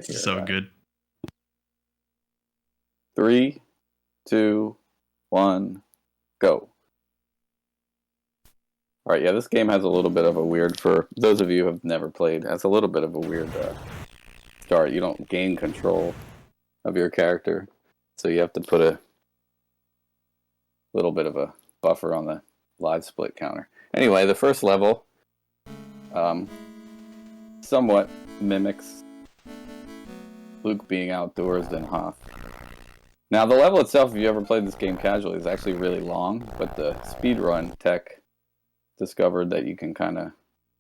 Here, So good. 3, 2, 1, go. Alright, yeah, this game has a little bit of a weird, for those of you who have never played, has a little bit of a weird start. You don't gain control of your character, so you have to put a little bit of a buffer on the live split counter. Anyway, the first level somewhat mimics Luke being outdoors than Hoth. Now, the level itself, if you ever played this game casually, is actually really long, but the speedrun tech discovered that you can kind of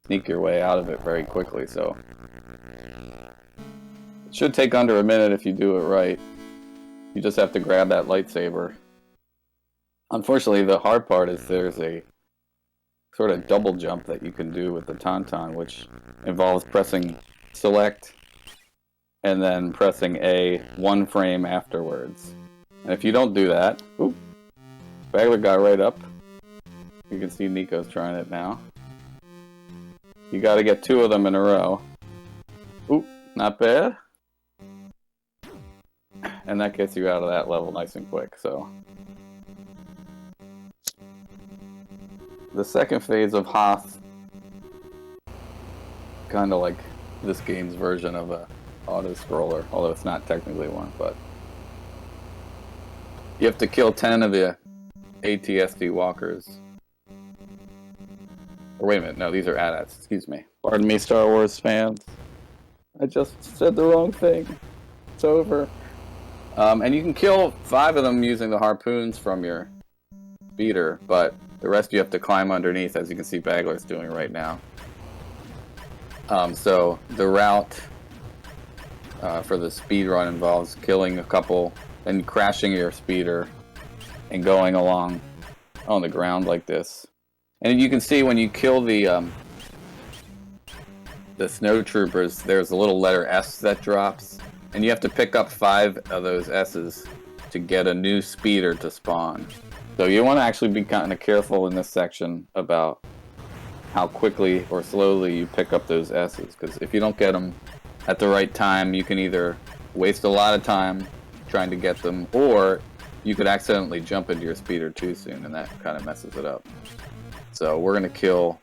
sneak your way out of it very quickly, so it should take under a minute if you do it right. You just have to grab that lightsaber. Unfortunately, the hard part is there's a sort of double jump that you can do with the Tauntaun, which involves pressing select and then pressing A 1 frame afterwards. And if you don't do that, oop, Bagler got right up. You can see Nico's trying it now. You got to get 2 of them in a row. Oop, not bad. And that gets you out of that level nice and quick, so. The second phase of Hoth, kind of like this game's version of a auto-scroller, although it's not technically one, but you have to kill 10 of the ATSD walkers. Or wait a minute, no, these are AT-ATs, excuse me. Pardon me, Star Wars fans. I just said the wrong thing. It's over. And you can kill 5 of them using the harpoons from your speeder, but the rest you have to climb underneath, as you can see Bagler's doing right now. So the route for the speed run involves killing a couple, then crashing your speeder and going along on the ground like this. And you can see when you kill the snow troopers, there's a little letter S that drops, and you have to pick up 5 of those S's to get a new speeder to spawn. So you want to actually be kind of careful in this section about how quickly or slowly you pick up those S's, because if you don't get them at the right time, you can either waste a lot of time trying to get them, or you could accidentally jump into your speeder too soon, and that kind of messes it up. So we're going to kill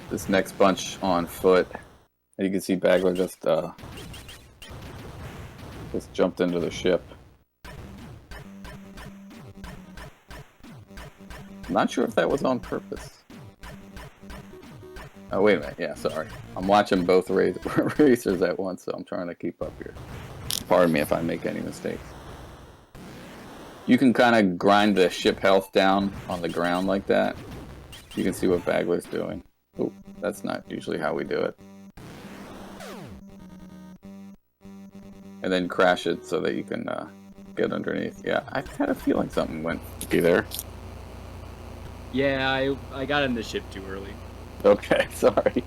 this next bunch on foot. And you can see Bagler just jumped into the ship. I'm not sure if that was on purpose. Oh, wait a minute. Yeah, sorry. I'm watching both racers at once, so I'm trying to keep up here. Pardon me if I make any mistakes. You can kind of grind the ship health down on the ground like that. You can see what Bagler's doing. Oh, that's not usually how we do it. And then crash it so that you can get underneath. Yeah, I had a feeling something went funky there. Yeah, I got in the ship too early. Okay, sorry.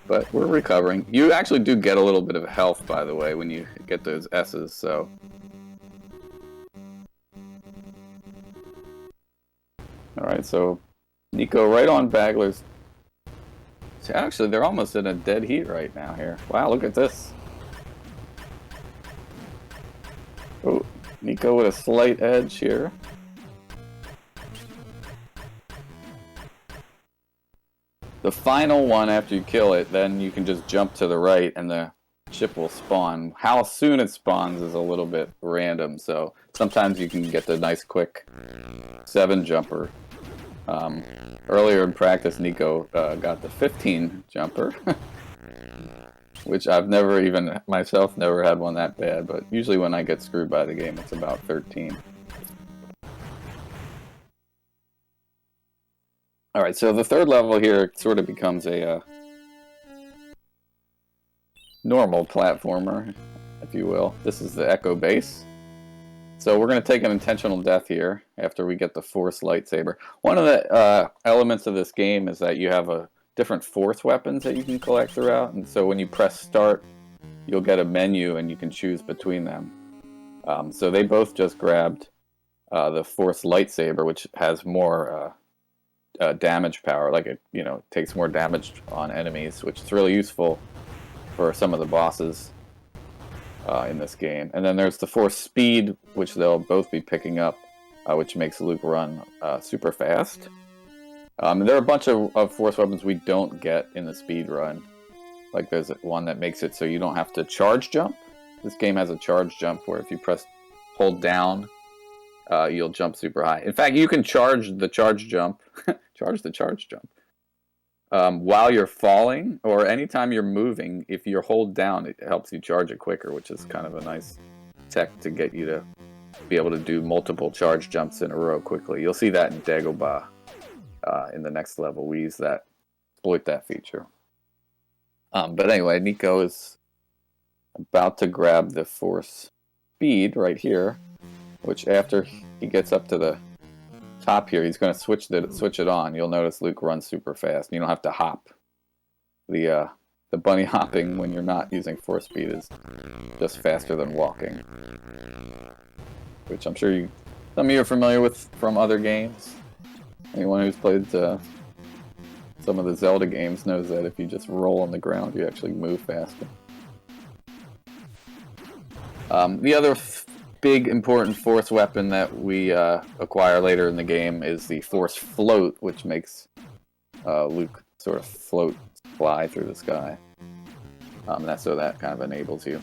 But we're recovering. You actually do get a little bit of health, by the way, when you get those S's, so. Alright, so Nico right on Bagler's. Actually, they're almost in a dead heat right now here. Wow, look at this. Oh, Nico with a slight edge here. The final one, after you kill it, then you can just jump to the right and the ship will spawn. How soon it spawns is a little bit random, so sometimes you can get the nice quick 7 jumper. Earlier in practice, Nico got the 15 jumper, which I've never even, myself, never had one that bad, but usually when I get screwed by the game, it's about 13. Alright, so the third level here sort of becomes a normal platformer, if you will. This is the Echo Base. So we're going to take an intentional death here after we get the Force lightsaber. One of the elements of this game is that you have different Force weapons that you can collect throughout, and so when you press start, you'll get a menu and you can choose between them. So they both just grabbed the Force lightsaber, which has more damage power. Like it, takes more damage on enemies, which is really useful for some of the bosses in this game. And then there's the force speed, which they'll both be picking up, which makes Luke run super fast. There are a bunch of force weapons we don't get in the speed run. Like there's one that makes it so you don't have to charge jump. This game has a charge jump where if you hold down, you'll jump super high. In fact, you can charge the charge jump, while you're falling, or anytime you're moving. If you hold down, it helps you charge it quicker, which is kind of a nice tech to get you to be able to do multiple charge jumps in a row quickly. You'll see that in Dagobah in the next level. We exploit that feature. But anyway, Nico is about to grab the force speed right here, which after he gets up to the top here, he's going to switch it on. You'll notice Luke runs super fast. You don't have to hop. The bunny hopping when you're not using force speed is just faster than walking, which I'm sure some of you are familiar with from other games. Anyone who's played some of the Zelda games knows that if you just roll on the ground, you actually move faster. The other big important force weapon that we acquire later in the game is the force float, which makes Luke sort of fly through the sky. So that kind of enables you.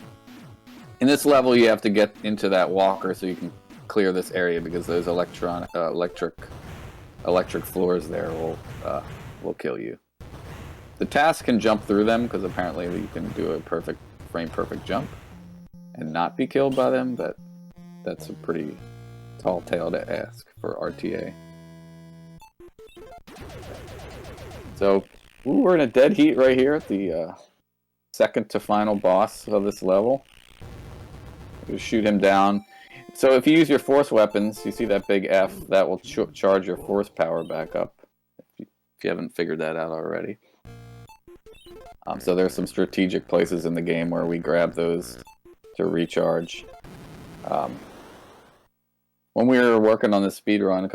In this level, you have to get into that walker so you can clear this area, because those electric floors there will kill you. The task can jump through them, because apparently you can do a frame-perfect jump and not be killed by them, but that's a pretty tall tale to ask for RTA. So, we're in a dead heat right here at the second to final boss of this level. You shoot him down. So if you use your force weapons, you see that big F, that will charge your force power back up, if you haven't figured that out already. So there's some strategic places in the game where we grab those to recharge. When we were working on the speedrun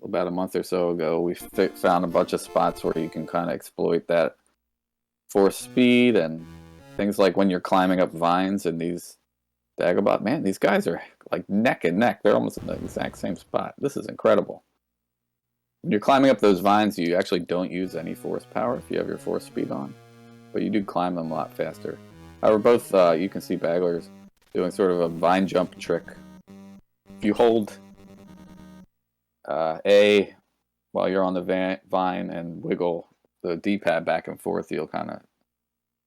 about a month or so ago, we found a bunch of spots where you can kind of exploit that force speed, and things like when you're climbing up vines in these Dagobah. Man, these guys are like neck and neck. They're almost in the exact same spot. This is incredible. When you're climbing up those vines, you actually don't use any force power if you have your force speed on, but you do climb them a lot faster. However, both you can see Bagler's doing sort of a vine jump trick. If you hold A while you're on the vine and wiggle the D-pad back and forth, you'll kind of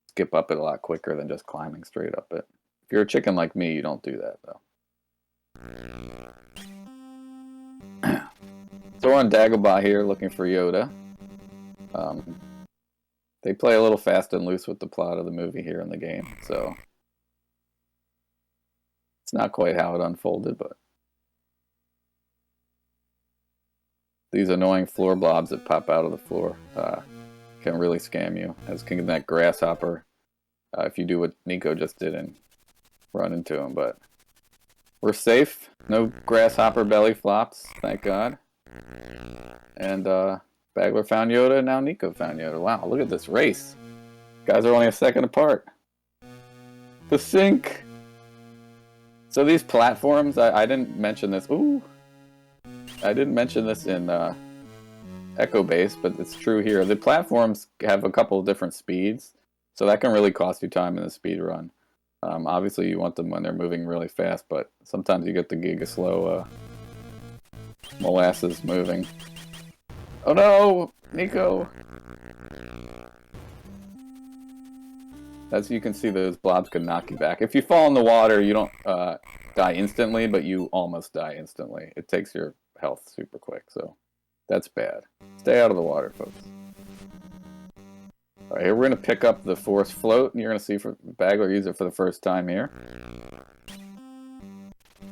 skip up it a lot quicker than just climbing straight up it. If you're a chicken like me, you don't do that, though. So we're on Dagobah here, looking for Yoda. They play a little fast and loose with the plot of the movie here in the game, so it's not quite how it unfolded, but these annoying floor blobs that pop out of the floor can really scam you, as can that grasshopper, if you do what Nico just did and run into him. But we're safe. No grasshopper belly flops, thank God. And Bagler found Yoda, and now Nico found Yoda. Wow, look at this race. Guys are only a second apart. The sync! So these platforms, I didn't mention this. Ooh! I didn't mention this in Echo Base, but it's true here. The platforms have a couple of different speeds, so that can really cost you time in the speed run. Obviously, you want them when they're moving really fast, but sometimes you get the giga slow molasses moving. Oh no, Nico! As you can see, those blobs can knock you back. If you fall in the water, you don't die instantly, but you almost die instantly. It takes your health super quick, so that's bad. Stay out of the water, folks. Alright, here we're going to pick up the force float, and you're going to see Bagler use it for the first time here.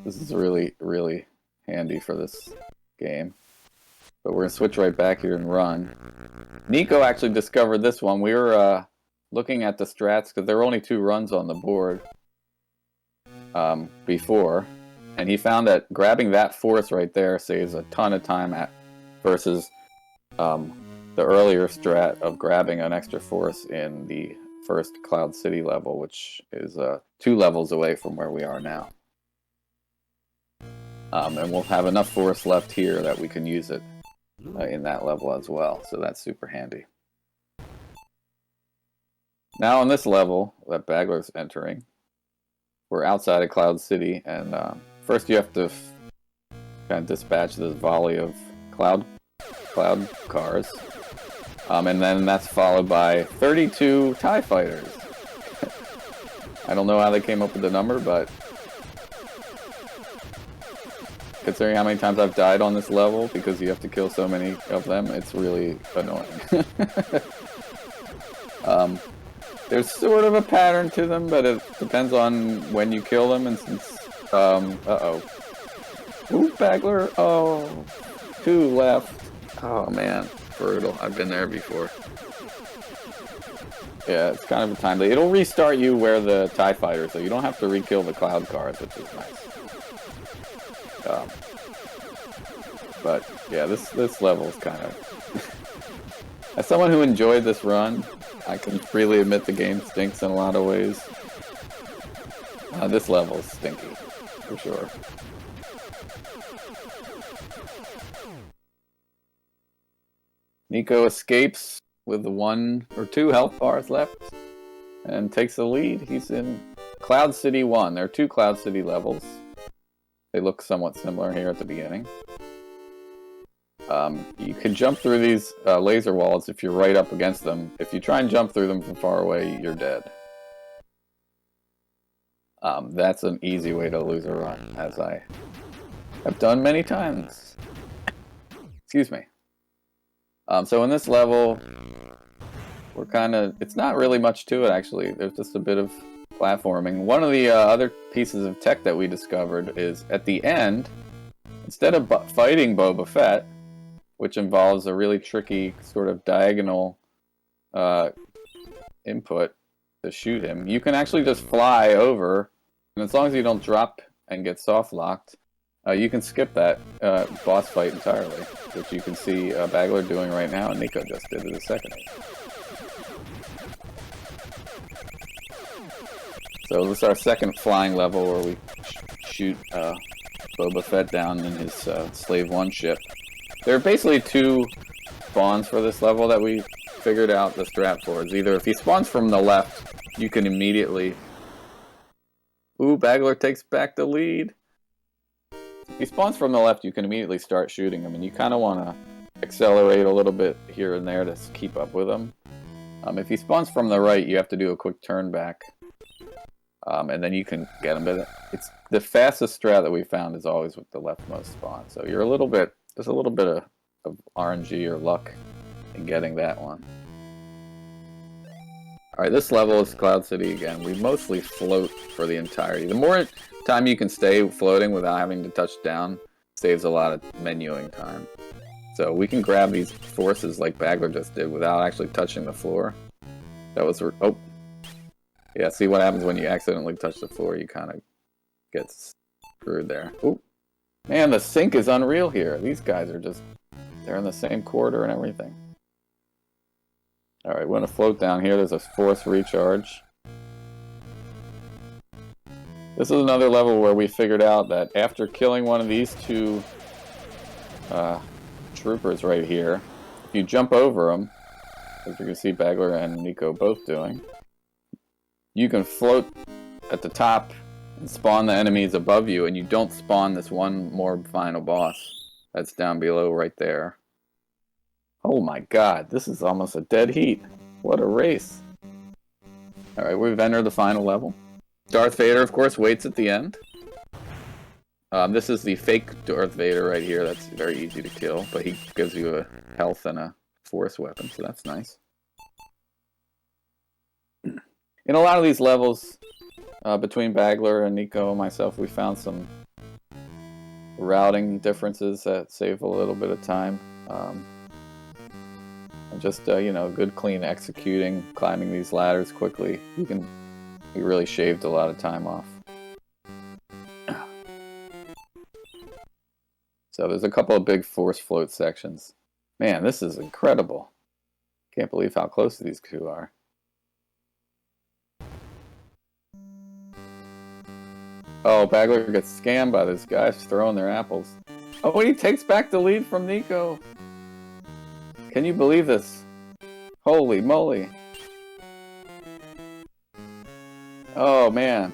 This is really, really handy for this game. But we're going to switch right back here and run. Nico actually discovered this one. We were looking at the strats, because there were only 2 runs on the board before. And he found that grabbing that force right there saves a ton of time versus the earlier strat of grabbing an extra force in the first Cloud City level, which is 2 levels away from where we are now. And we'll have enough force left here that we can use it in that level as well, so that's super handy. Now on this level that Bagler's entering, we're outside of Cloud City, and first you have to kind of dispatch this volley of cloud cars, and then that's followed by 32 TIE fighters. I don't know how they came up with the number, but considering how many times I've died on this level because you have to kill so many of them, it's really annoying. There's sort of a pattern to them, but it depends on when you kill them, and since, uh-oh. Ooh, Bagler, oh, 2 left. Oh man, brutal, I've been there before. Yeah, it's kind of a time delay. It'll restart you where the TIE fighters, so you don't have to re-kill the cloud cars, which is nice. But yeah, this level is kind of... As someone who enjoyed this run, I can freely admit the game stinks in a lot of ways. This level is stinky, for sure. Nico escapes with the 1 or 2 health bars left and takes the lead. He's in Cloud City 1. There are 2 Cloud City levels. They look somewhat similar here at the beginning. You can jump through these laser walls if you're right up against them. If you try and jump through them from far away, you're dead. That's an easy way to lose a run, as I have done many times. Excuse me. So in this level, we're kind of... It's not really much to it, actually. There's just a bit of platforming. One of the other pieces of tech that we discovered is, at the end, instead of fighting Boba Fett, which involves a really tricky sort of diagonal input to shoot him, you can actually just fly over, and as long as you don't drop and get soft-locked, you can skip that boss fight entirely, which you can see Bagler doing right now, and Nico just did it a second ago. So this is our second flying level where we shoot Boba Fett down in his Slave 1 ship. There are basically 2 spawns for this level that we figured out the strat for. It's either if he spawns from the left, you can immediately... Ooh, Bagler takes back the lead. If he spawns from the left, you can immediately start shooting him, and you kind of want to accelerate a little bit here and there to keep up with him. If he spawns from the right, you have to do a quick turn back, and then you can get him. But it's the fastest strat that we found is always with the leftmost spawn. So you're a little bit... There's a little bit of RNG or luck in getting that one. Alright, this level is Cloud City again. We mostly float for the entirety. The more time you can stay floating without having to touch down saves a lot of menuing time. So we can grab these forces like Bagler just did without actually touching the floor. That was... Oh! Yeah, see what happens when you accidentally touch the floor? You kind of get screwed there. Oop! Man, the sync is unreal here. These guys are just... They're in the same quarter and everything. Alright, we're going to float down here. There's a force recharge. This is another level where we figured out that after killing one of these 2 troopers right here, if you jump over them, as you can see Bagler and Nico both doing, you can float at the top and spawn the enemies above you, and you don't spawn this one more final boss that's down below right there. Oh my god, this is almost a dead heat. What a race. Alright, we've entered the final level. Darth Vader, of course, waits at the end. This is the fake Darth Vader right here. That's very easy to kill, but he gives you a health and a force weapon, so that's nice. In a lot of these levels, between Bagler and Nico and myself, we found some routing differences that save a little bit of time. And just, you know, good clean executing, climbing these ladders quickly. You really shaved a lot of time off. So there's a couple of big force float sections. Man, this is incredible. Can't believe how close these two are. Oh, Bagler gets scammed by this guy throwing their apples. Oh, and he takes back the lead from Nico. Can you believe this? Holy moly. Oh, man.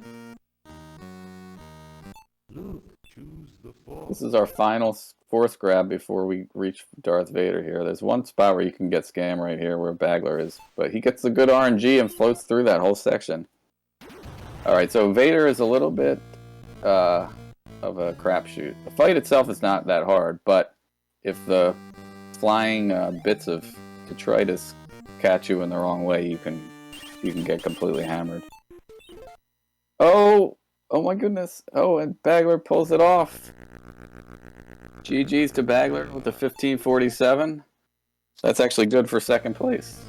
This is our final fourth grab before we reach Darth Vader here. There's one spot where you can get scam right here where Bagler is. But he gets the good RNG and floats through that whole section. Alright, so Vader is a little bit of a crapshoot. The fight itself is not that hard, but if the flying bits of detritus catch you in the wrong way, you can get completely hammered. Oh my goodness! Oh, and Bagler pulls it off. GG's to Bagler with the 1547. That's actually good for second place.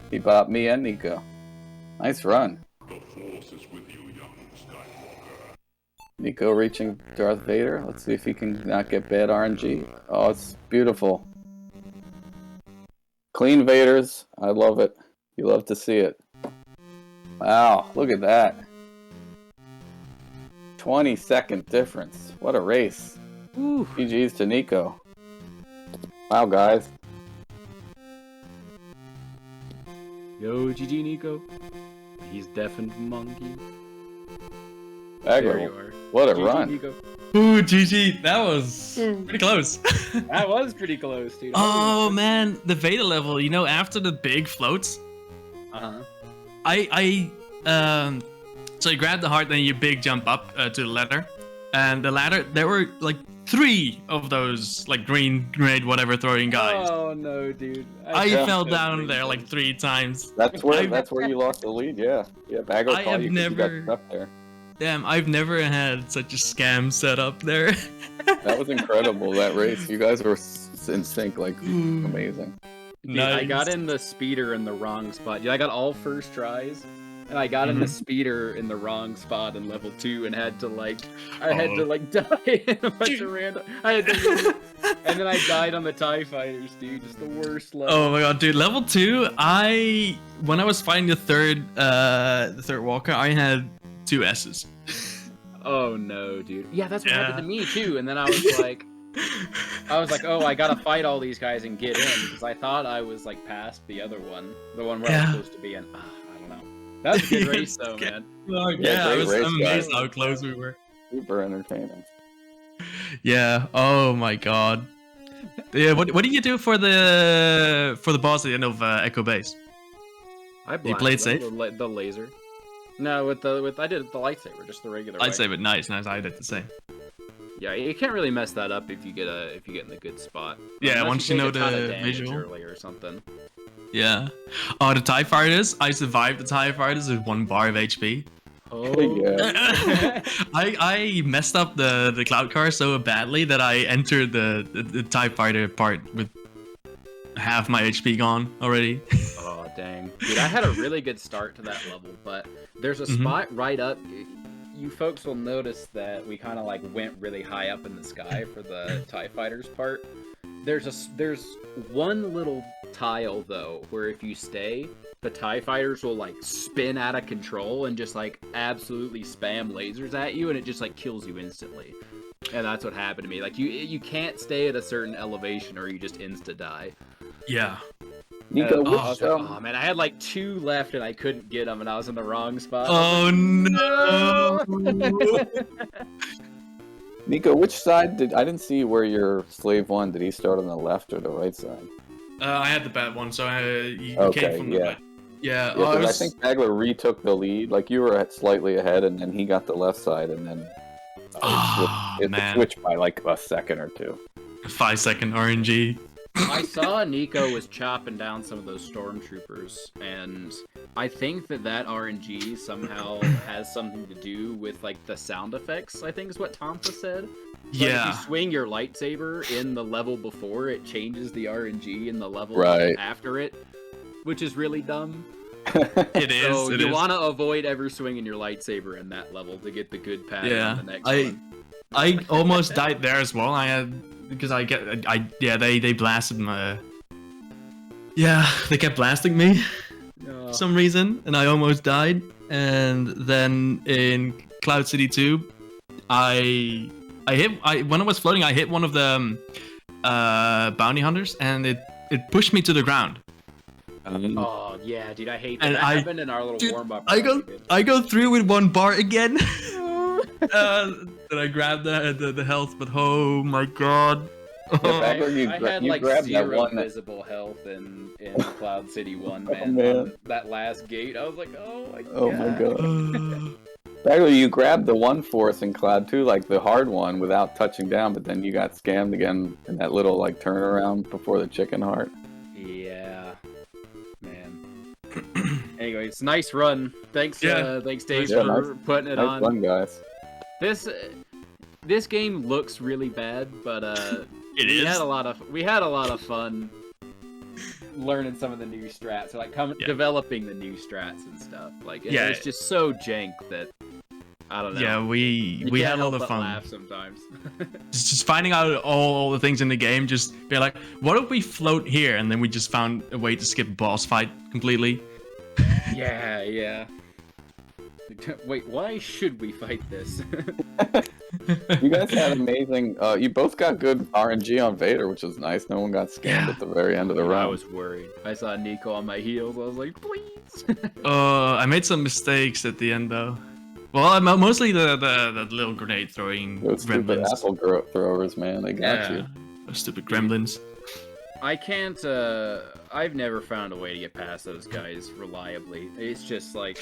He bopped me and Nico. Nice run. Nico reaching Darth Vader. Let's see if he can not get bad RNG. Oh, it's beautiful. Clean Vaders. I love it. You love to see it. Wow, look at that. 20-second difference. What a race. Woo. GG's to Nico. Wow, guys. Yo, GG Nico. He's deafened monkey. Bagler, There you are. what a GG, run. Nico. Ooh, GG, that was pretty close. That was pretty close, dude. Oh man, the Vader level, you know, after the big floats, Uh-huh. so you grab the heart, then you big jump up to the ladder, and the ladder, there were like 3 of those like green grenade whatever throwing guys. Oh no, dude. I Yeah. fell down there like 3 times. That's where you lost the lead, yeah. Yeah, Bagler I caught have you 'cause you never- got stuck there. Damn, I've never had such a scam set up there. That was incredible, that race. You guys were in sync, like, amazing. Dude, I got in the speeder in the wrong spot. Dude, I got all first tries, and I got in the speeder in the wrong spot in level 2, and had to like, had to die in a bunch of random. I had to, and then I died on the TIE fighters, dude. Just the worst level. Oh my god, dude! Level 2, when I was fighting the third walker, I had 2 S's. Oh no, dude. Yeah, that's what happened to me too. And then I was like, oh, I gotta fight all these guys and get in because I thought I was like past the other one, the one where I was supposed to be in. I don't know. That was a good race though, man. Oh, Yeah, great race, I'm amazed guys. how close we were. Super entertaining. Yeah. Oh my god. Yeah. What did you do for the boss at the end of Echo Base? You played safe? The laser. No, I did the lightsaber, just the regular. Lightsaber, nice. I did the same. Yeah, you can't really mess that up if you get in the good spot. Yeah, Unless once you take know a ton of the damage visual. early or something. Yeah. Oh, the TIE Fighters. I survived the TIE Fighters with 1 bar of HP. Oh. Yeah. I messed up the cloud car so badly that I entered the TIE Fighter part with half my HP gone already. Oh dang, dude! I had a really good start to that level, but there's a spot right up. You folks will notice that we kind of like went really high up in the sky for the TIE Fighters part. There's one little tile though where if you stay, the TIE Fighters will like spin out of control and just like absolutely spam lasers at you, and it just like kills you instantly. And that's what happened to me. Like you can't stay at a certain elevation or you just insta die. Yeah. Nico, I was like, which, oh man, I had like 2 left and I couldn't get them, and I was in the wrong spot. Oh no! Nico, which side I didn't see where your slave one, did he start on the left or the right side? I had the bad one, so you Okay, came from the yeah. right. Yeah. Yeah, 'cause I think Bagler retook the lead. Like, you were slightly ahead, and then he got the left side, and then it man. switched by like a second or 2. 5-second RNG. I saw Nico was chopping down some of those stormtroopers, and I think that RNG somehow has something to do with like the sound effects. I think is what Tompa said. So Yeah. if you swing your lightsaber in the level before, it changes the RNG in the level Right. after it, which is really dumb. It is. So it you is. want to avoid ever swinging your lightsaber in that level to get the good pattern Yeah, on the next one. I almost died there as well. They blasted Yeah, they kept blasting me No. for some reason, and I almost died. And then in Cloud City 2, when I was floating, I hit one of the bounty hunters, and it pushed me to the ground. Oh yeah, dude, I hate that. And That happened in our little warm up. I go through with 1 bar again. Then I grab the health, but oh my god. Yeah, I had like grabbed that 0 one visible health in Cloud City 1, man. man. On that last gate, I was like, oh my god. Oh my god. Actually, you grabbed the one force in Cloud 2, like the hard one, without touching down, but then you got scammed again in that little like turnaround before the chicken heart. Yeah, man. Anyway, it's a nice run. Thanks, Yeah. thanks Dave Yeah, for putting it Nice on. fun, guys. This game looks really bad, but we had a lot of fun learning some of the new strats, like developing the new strats and stuff. Like it's just so jank that I don't know. Yeah, we had a lot of fun. Laugh sometimes. just finding out all the things in the game. Just be like, what if we float here? And then we just found a way to skip a boss fight completely. Yeah. Wait, why should we fight this? You guys had amazing. You both got good RNG on Vader, which was nice. No one got scammed at the very end of the I round. was worried. I saw Nico on my heels. I was like, please. I made some mistakes at the end though. Well, mostly the little grenade throwing Those stupid gremlins. apple throwers, man. They got you. Those stupid gremlins. I can't, I've never found a way to get past those guys reliably. It's just like...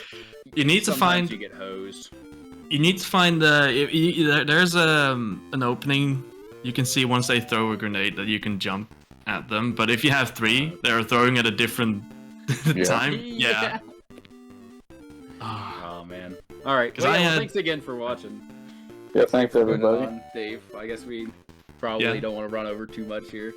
You need to sometimes find... you get hosed. You need to find there's an opening you can see once they throw a grenade that you can jump at them. But if you have 3, they're throwing at a different time. Yeah. Oh, man. Alright, thanks again for watching. Yeah, thanks everybody. Dave, I guess we probably don't want to run over too much here.